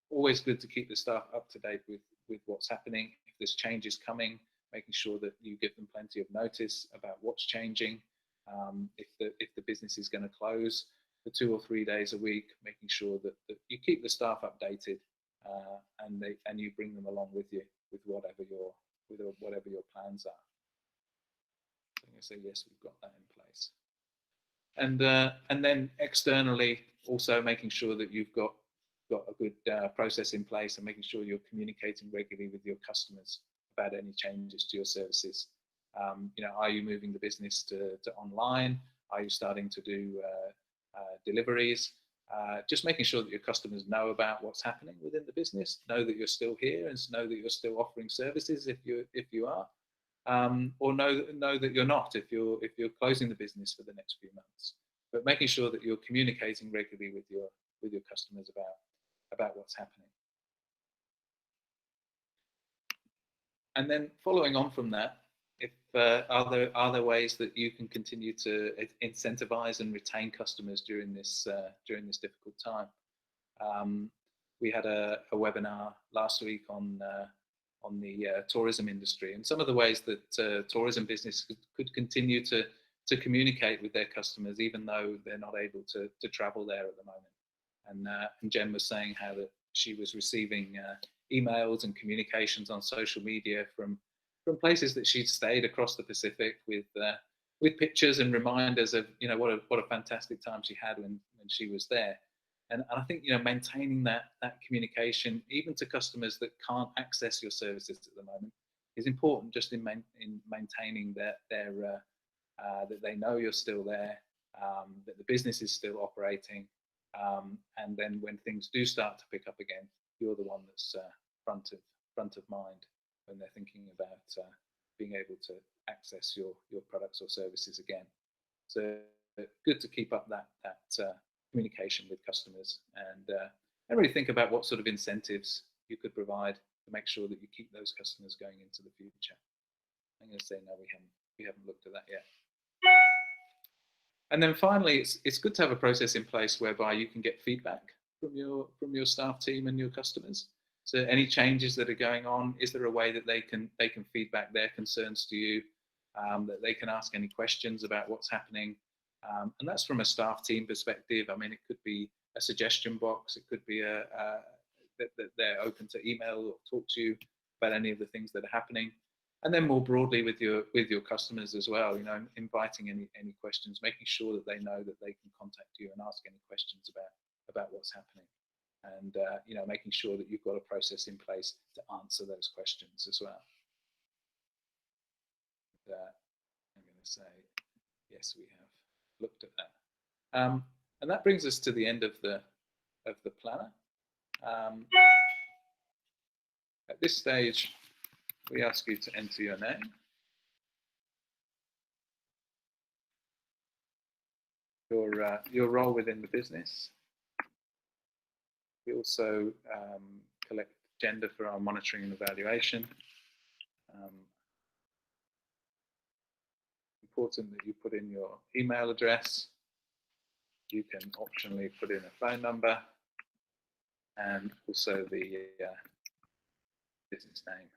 Always good to keep the staff up to date with what's happening. If there's changes coming, making sure that you give them plenty of notice about what's changing. If the business is going to close for 2 or 3 days a week, making sure that you keep the staff updated and you bring them along with you with whatever your plans are. So I'm going to say yes, we've got that in place. And then externally, also making sure that you've got a good process in place, and making sure you're communicating regularly with your customers about any changes to your services. Are you moving the business to online? Are you starting to do deliveries? Just making sure that your customers know about what's happening within the business, know that you're still here, and know that you're still offering services if you are, or know that you're not if you're closing the business for the next few months. But making sure that you're communicating regularly with your customers about what's happening. And then following on from that, if are there ways that you can continue to incentivize and retain customers during this difficult time? We had a webinar last week on the tourism industry, and some of the ways that tourism business could continue to communicate with their customers, even though they're not able to travel there at the moment. And Jen was saying how that she was receiving emails and communications on social media from places that she'd stayed across the Pacific with pictures and reminders of what a fantastic time she had when she was there. And I think maintaining that communication, even to customers that can't access your services at the moment, is important, just in maintaining that they know you're still there, that the business is still operating, and then when things do start to pick up again, you're the one that's front of mind when they're thinking about being able to access your products or services again. So good to keep up that communication with customers, and really think about what sort of incentives you could provide to make sure that you keep those customers going into the future. I'm going to say no, we haven't looked at that yet. And then finally, it's good to have a process in place whereby you can get feedback from your staff team and your customers. So any changes that are going on, is there a way that they can feedback their concerns to you, that they can ask any questions about what's happening? And that's from a staff team perspective. I mean, it could be a suggestion box. It could be that they're open to email or talk to you about any of the things that are happening. And then more broadly with your customers as well, you know, inviting any questions, making sure that they know that they can contact you and ask any questions about what's happening. And you know, making sure that you've got a process in place to answer those questions as well. I'm going to say, yes, we have looked at that. And that brings us to the end of the planner. At this stage, we ask you to enter your name, your role within the business. We also collect gender for our monitoring and evaluation. Important that you put in your email address. You can optionally put in a phone number and also the business name.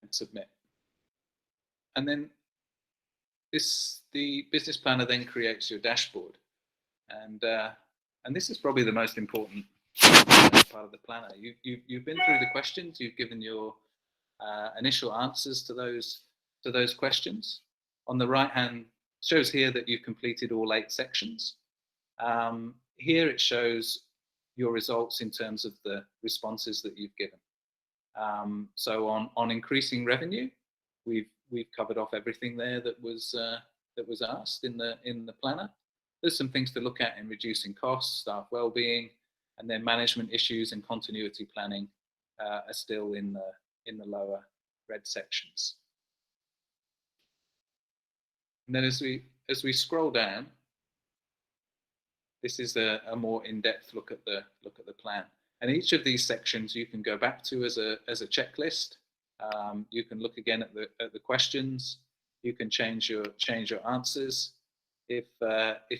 And submit. And then the business planner then creates your dashboard. And this is probably the most important part of the planner. You've been through the questions. You've given your initial answers to those questions. On the right hand shows here that you've completed all 8 sections. Here it shows your results in terms of the responses that you've given. So on increasing revenue, we've covered off everything there that was asked in the planner. There's some things to look at in reducing costs, staff well-being, and then management issues and continuity planning are still in the lower red sections. And then as we scroll down, this is a more in-depth look at the plan. And each of these sections you can go back to as a checklist. You can look again at the questions. You can change your answers if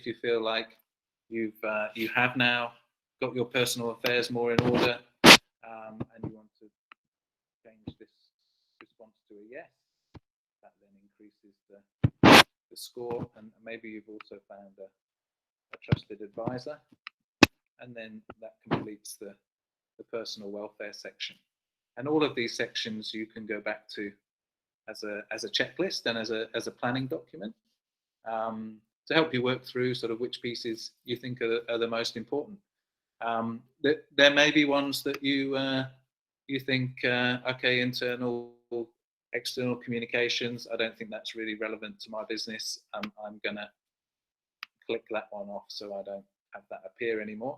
you feel like you have now got your personal affairs more in order, and you want to change this response to a yes. That then increases the score, and maybe you've also found a trusted advisor, and then that completes the personal welfare section. And all of these sections you can go back to as a checklist and as a planning document to help you work through sort of which pieces you think are the most important. There may be ones that you think, okay, internal, external communications, I don't think that's really relevant to my business. I'm going to click that one off so I don't have that appear anymore.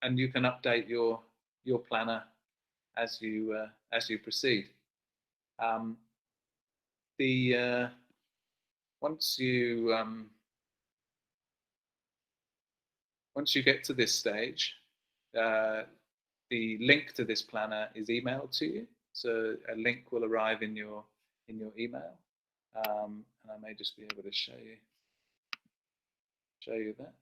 And you can update your planner as you proceed. Once you get to this stage, the link to this planner is emailed to you. So a link will arrive in your email, and I may just be able to show you that.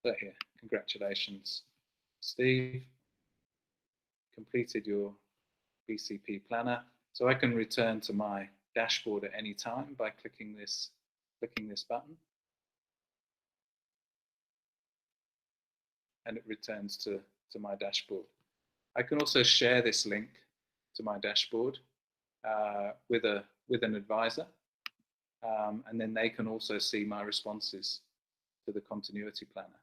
So here, congratulations, Steve, completed your BCP planner. So I can return to my dashboard at any time by clicking this button, and it returns to my dashboard. I can also share this link to my dashboard with an advisor, and then they can also see my responses to the continuity planner.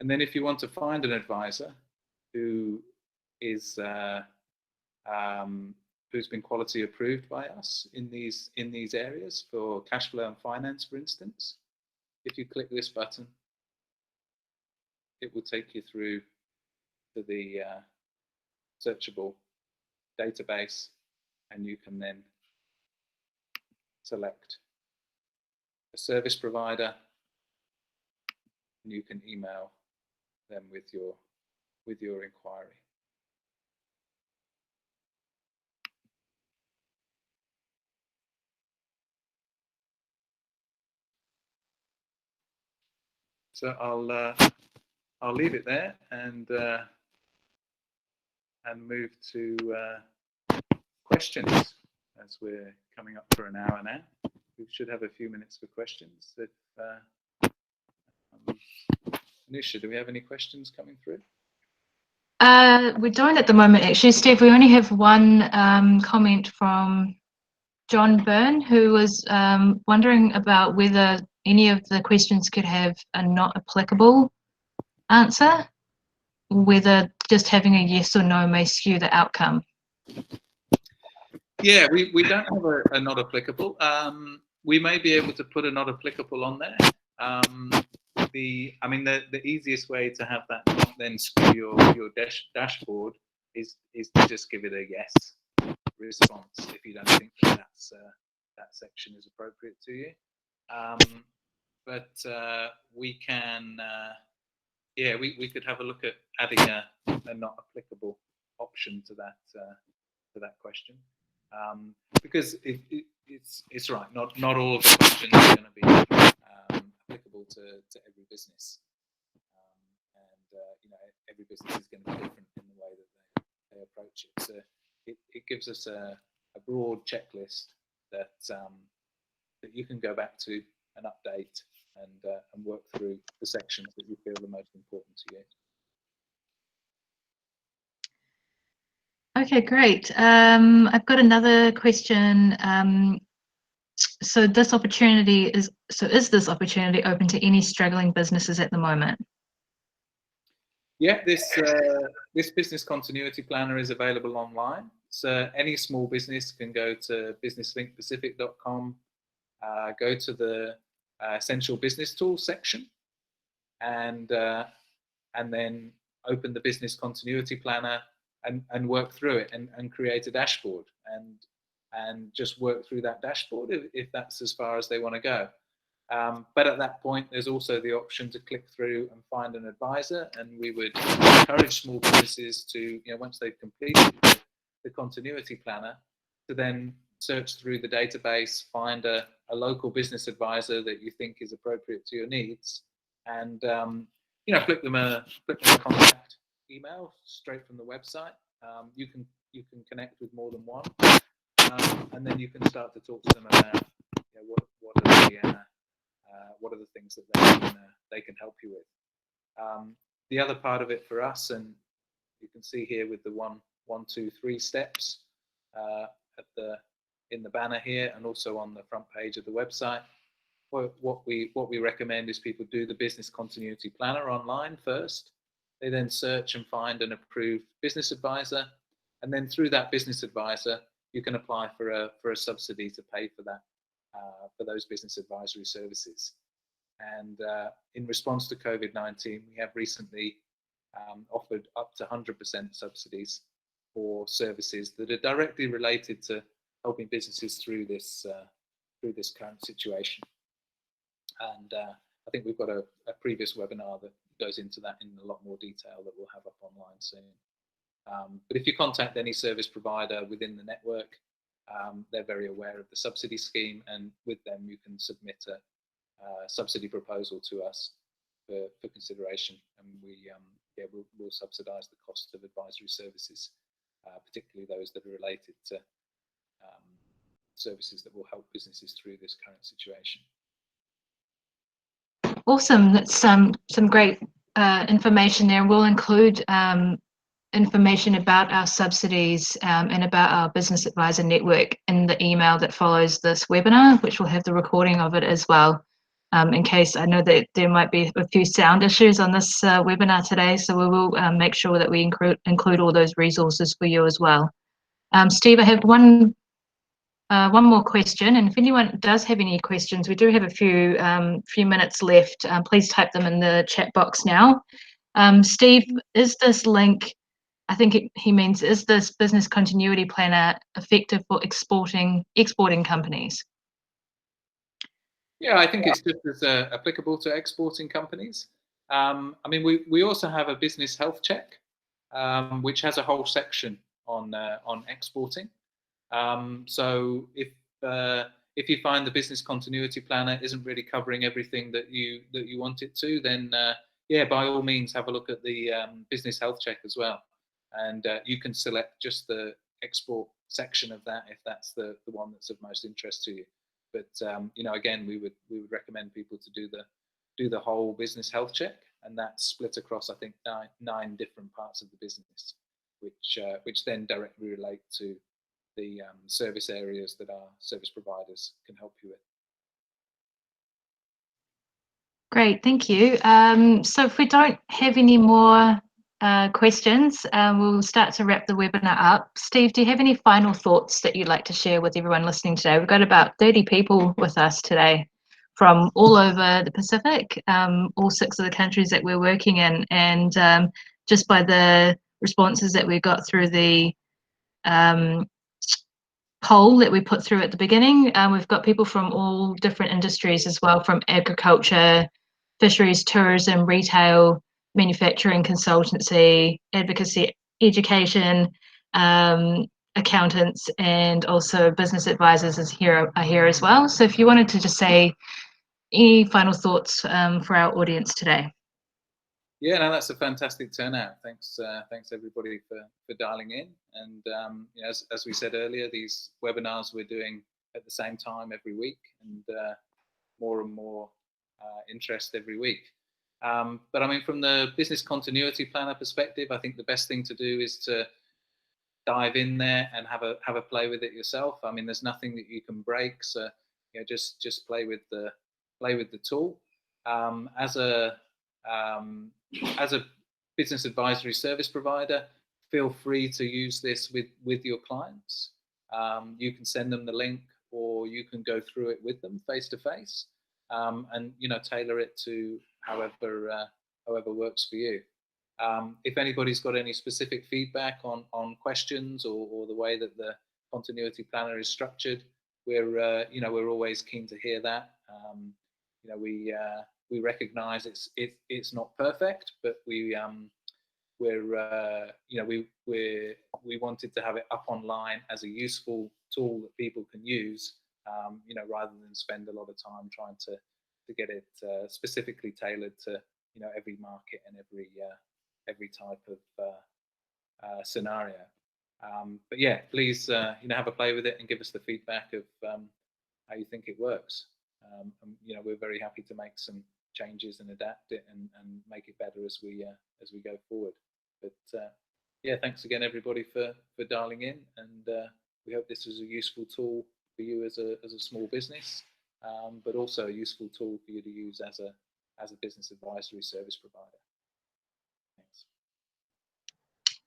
And then if you want to find an advisor who is who's been quality approved by us in these areas for cash flow and finance, for instance, if you click this button, it will take you through to the Searchable database, and you can then select a service provider, and you can email them with your inquiry. So I'll leave it there and move to questions, as we're coming up for an hour now. We should have a few minutes for questions. If Nisha, do we have any questions coming through? We don't at the moment, actually, Steve. We only have one comment from John Byrne, who was wondering about whether any of the questions could have a not applicable answer, whether just having a yes or no may skew the outcome. Yeah, we don't have a not applicable. We may be able to put a not applicable on there. The easiest way to have that not then skew your dashboard is to just give it a yes response if you don't think that section is appropriate to you. But we can, we could have a look at adding a not applicable option to that question, because it's right. Not all of the questions are going to be applicable to every business, and every business is going to be different in the way that they approach it. So it gives us a broad checklist that you can go back to and update and work through the sections that you feel the most important to you. Okay, great. I've got another question. So is this opportunity open to any struggling businesses at the moment? Yeah, this business continuity planner is available online. So any small business can go to businesslinkpacific.com, go to the Essential Business Tools section, and then open the business continuity planner and work through it and create a dashboard and just work through that dashboard if that's as far as they want to go. But at that point, there's also the option to click through and find an advisor, and we would encourage small businesses to, once they've completed the continuity planner, to then search through the database, find a local business advisor that you think is appropriate to your needs, and flip them a contact email straight from the website. You can connect with more than one, and then you can start to talk to them about what are the things that they can help you with. The other part of it for us, and you can see here with the 1, 2, 3 steps in the banner here, and also on the front page of the website. What we recommend is people do the business continuity planner online first. They then search and find an approved business advisor, and then through that business advisor, you can apply for a subsidy to pay for that for those business advisory services. And in response to COVID-19, we have recently offered up to 100% subsidies for services that are directly related to helping businesses through this current situation. And I think we've got a previous webinar that goes into that in a lot more detail that we'll have up online soon. But if you contact any service provider within the network, they're very aware of the subsidy scheme, and with them you can submit a subsidy proposal to us for consideration, and we'll subsidise the cost of advisory services, particularly those that are related to services that will help businesses through this current situation. Awesome. That's some great information there. We'll include information about our subsidies and about our business advisor network in the email that follows this webinar, which will have the recording of it as well, in case I know that there might be a few sound issues on this webinar today, so we will make sure that we include all those resources for you as well. Steve, I have one more question, and if anyone does have any questions, we do have a few minutes left. Please type them in the chat box now. Steve, is this link I think he means, is this business continuity planner effective for exporting companies? Yeah, I think it's just as applicable to exporting companies. I mean, we also have a business health check, which has a whole section on exporting. So if you find the business continuity planner isn't really covering everything that you want it to, then yeah, by all means have a look at the business health check as well, and you can select just the export section of that if that's the one that's of most interest to you. But you know, again, we would recommend people to do the whole business health check, and that's split across, I think, nine different parts of the business, which then directly relate to the service areas that our service providers can help you with. Great, thank you. So if we don't have any more questions, we'll start to wrap the webinar up. Steve, do you have any final thoughts that you'd like to share with everyone listening today? We've got about 30 people with us today from all over the Pacific, all 6 of the countries that we're working in, and just by the responses that we got through the poll that we put through at the beginning, we've got people from all different industries as well, from agriculture, fisheries, tourism, retail, manufacturing, consultancy, advocacy, education, accountants, and also business advisors are here as well. So if you wanted to just say any final thoughts for our audience today. Yeah, no, that's a fantastic turnout. Thanks everybody for dialing in. And you know, as we said earlier, these webinars we're doing at the same time every week, and more and more interest every week. But I mean, from the business continuity planner perspective, I think the best thing to do is to dive in there and have a play with it yourself. I mean, there's nothing that you can break, so you know, just play with the tool. As a business advisory service provider, feel free to use this with your clients. You can send them the link, or you can go through it with them face to face, and you know, tailor it to however works for you. If anybody's got any specific feedback on questions or the way that the continuity planner is structured, we're always keen to hear that. You know, we recognise it's not perfect, but we wanted to have it up online as a useful tool that people can use, you know, rather than spend a lot of time trying to get it specifically tailored to, you know, every market and every type of scenario. But yeah, please you know, have a play with it and give us the feedback of how you think it works. And, you know, we're very happy to make some changes and adapt it and make it better as we go forward. But yeah, thanks again everybody for dialing in, and we hope this was a useful tool for you as a small business, but also a useful tool for you to use as a business advisory service provider. Thanks.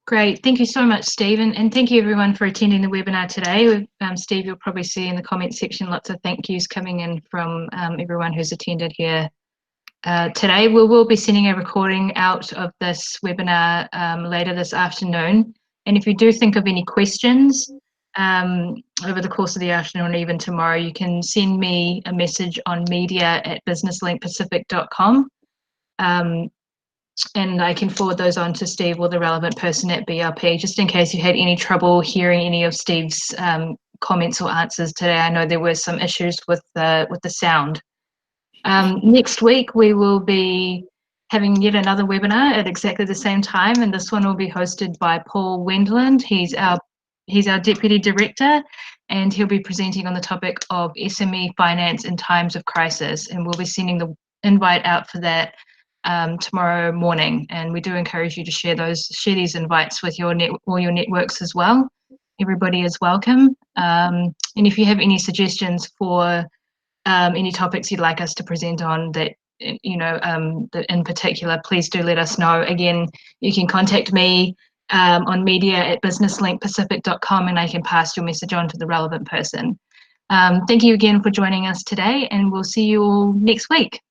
Great, thank you so much, Steve, and thank you everyone for attending the webinar today. Steve, you'll probably see in the comments section lots of thank yous coming in from everyone who's attended here today. We will be sending a recording out of this webinar later this afternoon, and if you do think of any questions over the course of the afternoon or even tomorrow, you can send me a message on media@businesslinkpacific.com. And I can forward those on to Steve or the relevant person at BLP, just in case you had any trouble hearing any of Steve's comments or answers today. I know there were some issues with the sound. Next week, we will be having yet another webinar at exactly the same time, and this one will be hosted by Paul Wendland. He's our Deputy Director, and he'll be presenting on the topic of SME finance in times of crisis, and we'll be sending the invite out for that tomorrow morning, and we do encourage you to share these invites with all your networks as well. Everybody is welcome, and if you have any suggestions for any topics you'd like us to present on that, you know, that in particular, please do let us know. Again, you can contact me on media@businesslinkpacific.com, and I can pass your message on to the relevant person. Thank you again for joining us today, and we'll see you all next week.